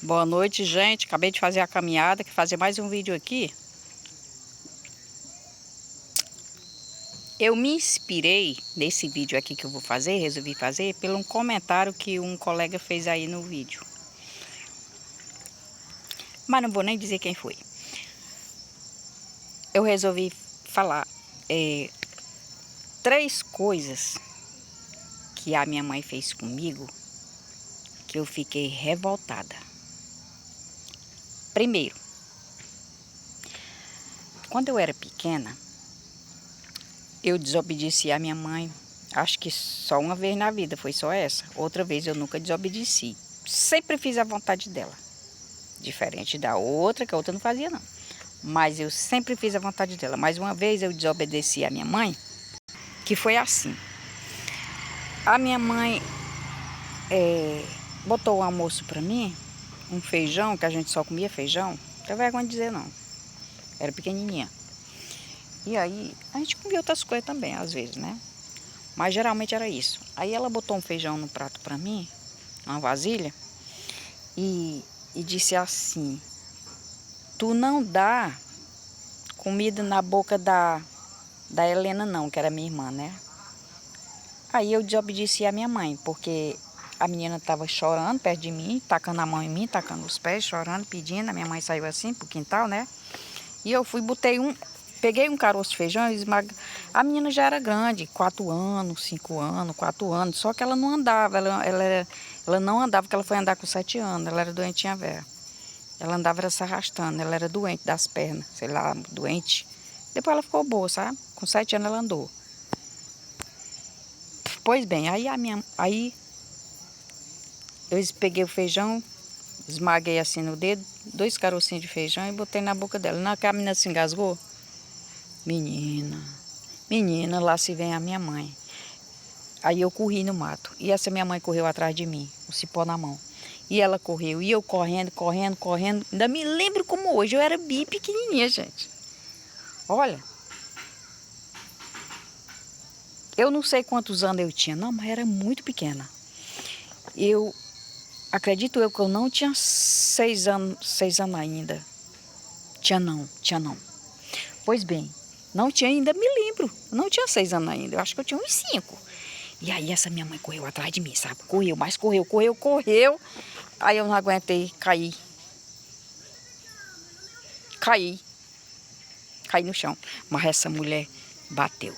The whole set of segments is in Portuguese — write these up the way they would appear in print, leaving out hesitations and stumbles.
Boa noite, gente. Acabei de fazer a caminhada, que fazer mais um vídeo aqui. Eu me inspirei nesse vídeo aqui que eu vou fazer, resolvi fazer, pelo um comentário que um colega fez aí no vídeo. Mas não vou nem dizer quem foi. Eu resolvi falar 3 coisas que a minha mãe fez comigo que eu fiquei revoltada. Primeiro, quando eu era pequena, eu desobedeci a minha mãe. Acho que só uma vez na vida, foi só essa. Outra vez eu nunca desobedeci. Sempre fiz a vontade dela. Diferente da outra, que a outra não fazia não. Mas eu sempre fiz a vontade dela. Mas uma vez eu desobedeci a minha mãe, que foi assim. A minha mãe botou o almoço para mim, um feijão, que a gente só comia feijão. Não tem vergonha de dizer não. Era pequenininha. E aí, a gente comia outras coisas também, às vezes, né? Mas geralmente era isso. Aí ela botou um feijão no prato para mim, uma vasilha, e disse assim: tu não dá comida na boca da Helena não, que era minha irmã, né? Aí eu desobedeci a minha mãe, porque a menina estava chorando perto de mim, tacando a mão em mim, tacando os pés, chorando, pedindo. A minha mãe saiu assim pro quintal, né? E eu fui, peguei um caroço de feijão e A menina já era grande, 4 anos, 5 anos, 4 anos. Só que ela não andava, ela não andava, porque ela foi andar com 7 anos. Ela era doentinha velha. Ela andava se arrastando, ela era doente das pernas, sei lá, doente. Depois ela ficou boa, sabe? Com 7 anos ela andou. Pois bem, aí eu peguei o feijão, esmaguei assim no dedo, 2 carocinhos de feijão e botei na boca dela. Na que a menina se engasgou, menina, lá se vem a minha mãe. Aí eu corri no mato. E essa minha mãe correu atrás de mim, o cipó na mão. E ela correu, e eu correndo. Ainda me lembro como hoje, eu era bem pequenininha, gente. Olha, eu não sei quantos anos eu tinha, não, mas era muito pequena. Acredito eu que eu não tinha 6 anos ainda. Tinha não. Pois bem, não tinha ainda, me lembro. Eu não tinha 6 anos ainda, eu acho que eu tinha uns 5. E aí essa minha mãe correu atrás de mim, sabe? Correu. Aí eu não aguentei, caí no chão. Mas essa mulher bateu.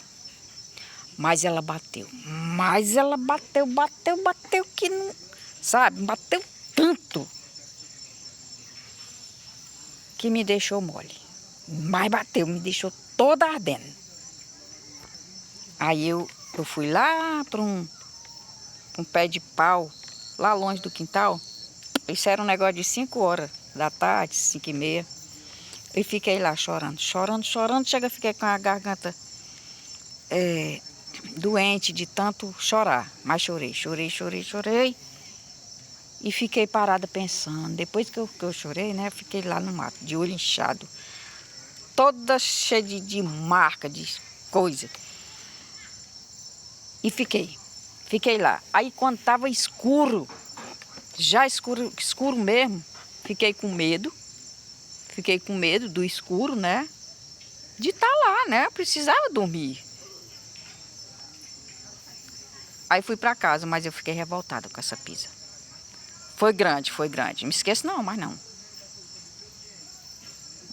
Mas ela bateu que não, sabe? Bateu tanto que me deixou mole. Mas bateu, me deixou toda ardendo. Aí eu fui lá para um pé de pau, lá longe do quintal. Isso era um negócio de 5 horas da tarde, 5h30. E fiquei lá chorando. Chega, fiquei com a garganta doente de tanto chorar. Mas chorei. E fiquei parada pensando. Depois que eu chorei, né, fiquei lá no mato, de olho inchado. Toda cheia de marca, de coisa. E fiquei lá. Aí quando estava escuro, já escuro mesmo, fiquei com medo do escuro, né? De estar lá, né? Eu precisava dormir. Aí fui para casa, mas eu fiquei revoltada com essa pizza. Foi grande. Não me esqueço não, mas não.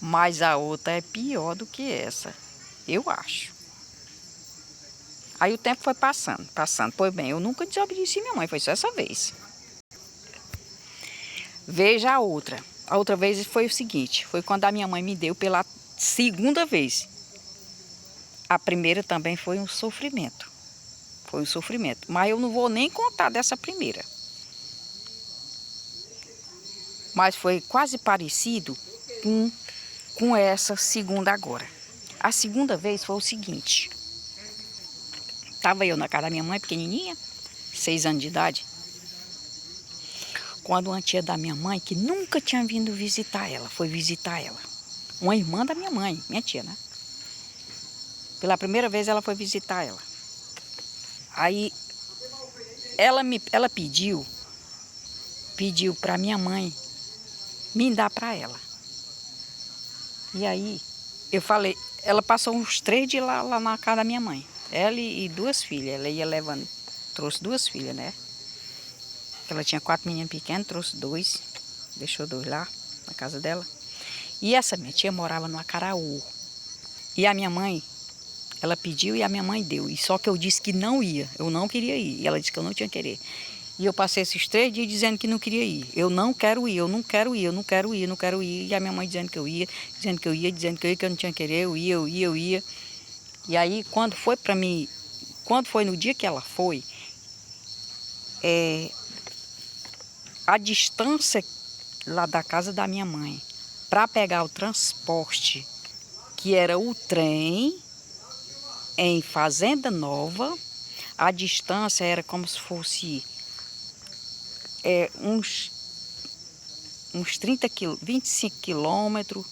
Mas a outra é pior do que essa, eu acho. Aí o tempo foi passando. Pois bem, eu nunca desobedeci minha mãe, foi só essa vez. Veja a outra. A outra vez foi o seguinte, foi quando a minha mãe me deu pela 2ª vez. A primeira também foi um sofrimento. Mas eu não vou nem contar dessa primeira. Mas foi quase parecido com essa segunda agora. A segunda vez foi o seguinte. Estava eu na casa da minha mãe, pequenininha, 6 anos de idade. Quando uma tia da minha mãe, que nunca tinha vindo visitar ela, foi visitar ela. Uma irmã da minha mãe, minha tia, né? Pela primeira vez ela foi visitar ela. Aí ela pediu para minha mãe me dar para ela. E aí, eu falei, ela passou uns 3 dias lá na casa da minha mãe. Ela e 2 filhas, ela ia levando, trouxe 2 filhas, né? Ela tinha 4 meninos pequenos, trouxe 2, deixou 2 lá na casa dela. E essa minha tia morava no Acaraú. E a minha mãe, ela pediu e a minha mãe deu. E só que eu disse que não ia, eu não queria ir. E ela disse que eu não tinha que querer. E eu passei esses 3 dias dizendo que não queria ir. Eu não quero ir, eu não quero ir, eu não quero ir, eu não quero ir. E a minha mãe dizendo que eu ia, dizendo que eu ia, dizendo que eu não tinha que querer, eu ia. E aí, quando foi para mim, quando foi no dia que ela foi, a distância lá da casa da minha mãe para pegar o transporte, que era o trem, em Fazenda Nova, a distância era como se fosse uns 25 quilômetros,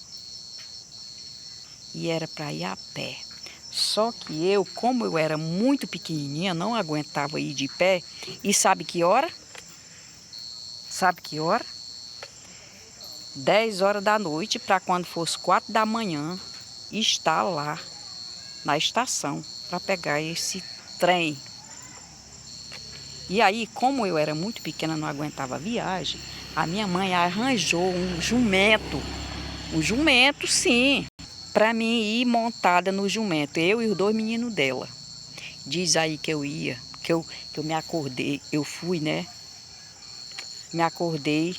e era para ir a pé. Só que eu, como eu era muito pequenininha, não aguentava ir de pé. E sabe que hora? Sabe que hora? 10 horas da noite, para quando fosse 4 da manhã, estar lá na estação para pegar esse trem. E aí, como eu era muito pequena, não aguentava a viagem, a minha mãe arranjou um jumento sim, para mim ir montada no jumento, eu e os 2 meninos dela. Diz aí que eu ia, que eu me acordei, eu fui, né? Me acordei,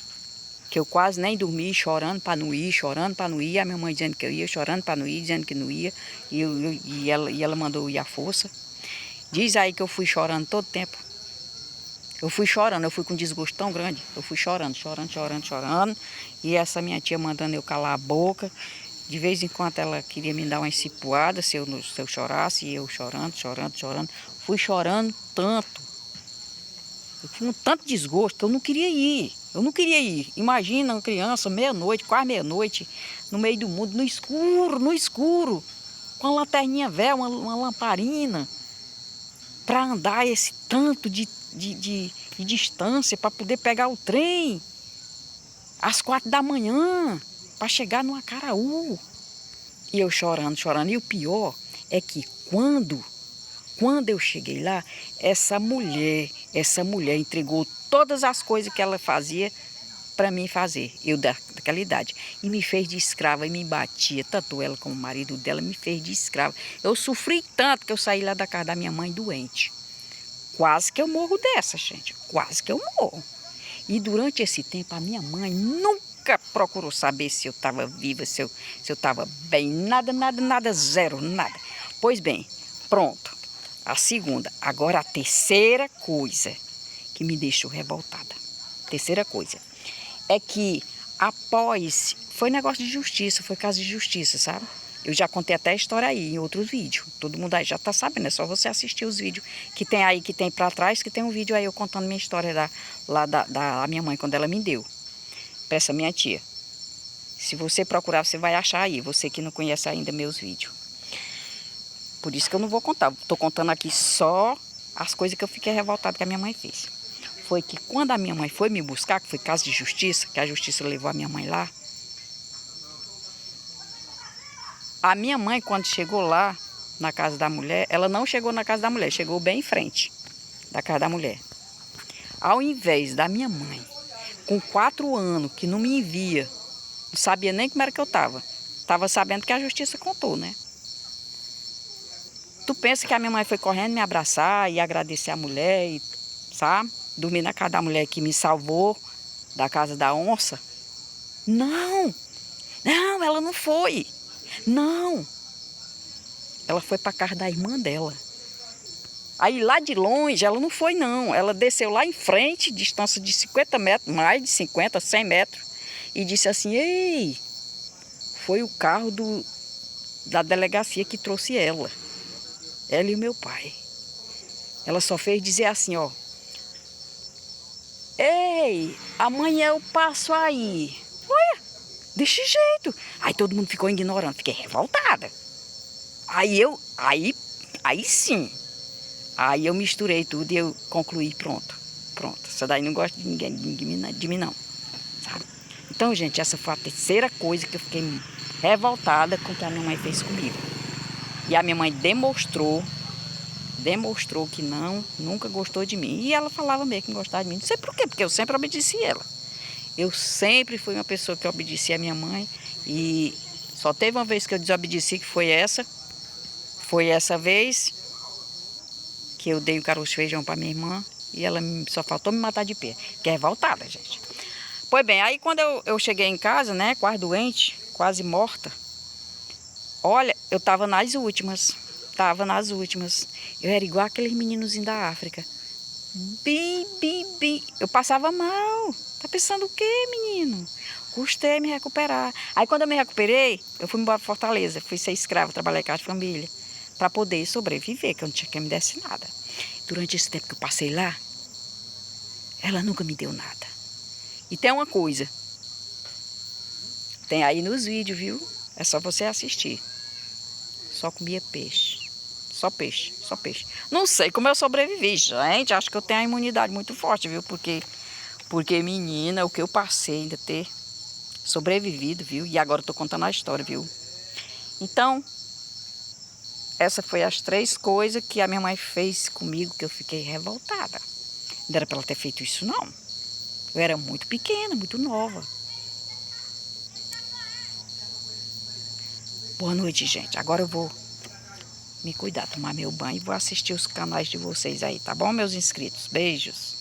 que eu quase nem dormi, chorando para não ir, a minha mãe dizendo que eu ia, chorando para não ir, dizendo que não ia, e ela mandou eu ir à força. Diz aí que eu fui chorando todo tempo. Eu fui chorando, eu fui com um desgosto tão grande, eu fui chorando. E essa minha tia mandando eu calar a boca. De vez em quando ela queria me dar uma encipuada se eu chorasse, e eu chorando. Fui chorando tanto. Eu fui com tanto desgosto que eu não queria ir. Imagina uma criança, meia-noite, quase meia-noite, no meio do mundo, no escuro, com uma lanterninha velha, uma lamparina, para andar esse tanto de distância, para poder pegar o trem às 4 da manhã, para chegar no Acaraú. E eu chorando. E o pior é que quando eu cheguei lá, essa mulher entregou todas as coisas que ela fazia para mim fazer, eu daquela idade. E me fez de escrava e me batia, tanto ela como o marido dela me fez de escrava. Eu sofri tanto que eu saí lá da casa da minha mãe doente. Quase que eu morro dessa, gente. Quase que eu morro. E durante esse tempo, a minha mãe nunca procurou saber se eu estava viva, se eu estava bem. Nada, zero, nada. Pois bem, pronto. A segunda. Agora a terceira coisa que me deixou revoltada. Terceira coisa. É que após... Foi negócio de justiça, foi caso de justiça, sabe? Eu já contei até a história aí em outros vídeos. Todo mundo aí já está sabendo, é só você assistir os vídeos que tem aí, que tem para trás, que tem um vídeo aí eu contando minha história lá da minha mãe, quando ela me deu. Para essa minha tia. Se você procurar, você vai achar aí, você que não conhece ainda meus vídeos. Por isso que eu não vou contar. Estou contando aqui só as coisas que eu fiquei revoltada que a minha mãe fez. Foi que quando a minha mãe foi me buscar, que foi caso de justiça, que a justiça levou a minha mãe lá, a minha mãe, quando chegou lá na casa da mulher, ela não chegou na casa da mulher, chegou bem em frente da casa da mulher. Ao invés da minha mãe, com 4 anos, que não me via, não sabia nem como era que eu estava sabendo que a justiça contou, né? Tu pensa que a minha mãe foi correndo me abraçar e agradecer a mulher, e, sabe? Dormir na casa da mulher que me salvou da casa da onça? Não, ela não foi. Não, ela foi para casa da irmã dela. Aí lá de longe, ela não foi não, ela desceu lá em frente, distância de 50 metros, mais de 50, 100 metros, e disse assim, ei, foi o carro da delegacia que trouxe ela e o meu pai. Ela só fez dizer assim, ó, ei, amanhã eu passo aí. Olha, desse jeito. Aí todo mundo ficou ignorando, fiquei revoltada. Aí sim. Aí eu misturei tudo e eu concluí, pronto. Essa daí não gosta de ninguém, de mim não, sabe? Então, gente, essa foi a terceira coisa que eu fiquei revoltada com o que a minha mãe fez comigo. E a minha mãe demonstrou que nunca gostou de mim. E ela falava mesmo que não gostava de mim. Não sei por quê, porque eu sempre obedeci ela. Eu sempre fui uma pessoa que obedecia a minha mãe. E só teve uma vez que eu desobedeci, que foi essa. Foi essa vez que eu dei um caroço de feijão para minha irmã. E ela só faltou me matar de pé. Que é revoltada, gente. Pois bem, aí quando eu cheguei em casa, né, quase doente, quase morta. Olha, eu tava nas últimas. Eu era igual aqueles meninozinhos da África. Bem. Eu passava mal. Tá pensando o quê, menino? Custei me recuperar. Aí quando eu me recuperei, eu fui embora para Fortaleza. Fui ser escrava, trabalhar em casa de família. Para poder sobreviver, que eu não tinha quem me desse nada. Durante esse tempo que eu passei lá, ela nunca me deu nada. E tem uma coisa. Tem aí nos vídeos, viu? É só você assistir. Só comia peixe. Só peixe. Não sei como eu sobrevivi, gente. Acho que eu tenho a imunidade muito forte, viu? Porque menina, o que eu passei ainda ter sobrevivido, viu? E agora eu tô contando a história, viu? Então, essa foi as 3 coisas que a minha mãe fez comigo que eu fiquei revoltada. Não era pra ela ter feito isso, não. Eu era muito pequena, muito nova. Boa noite, gente. Agora eu vou me cuidar, tomar meu banho e vou assistir os canais de vocês aí, tá bom, meus inscritos? Beijos.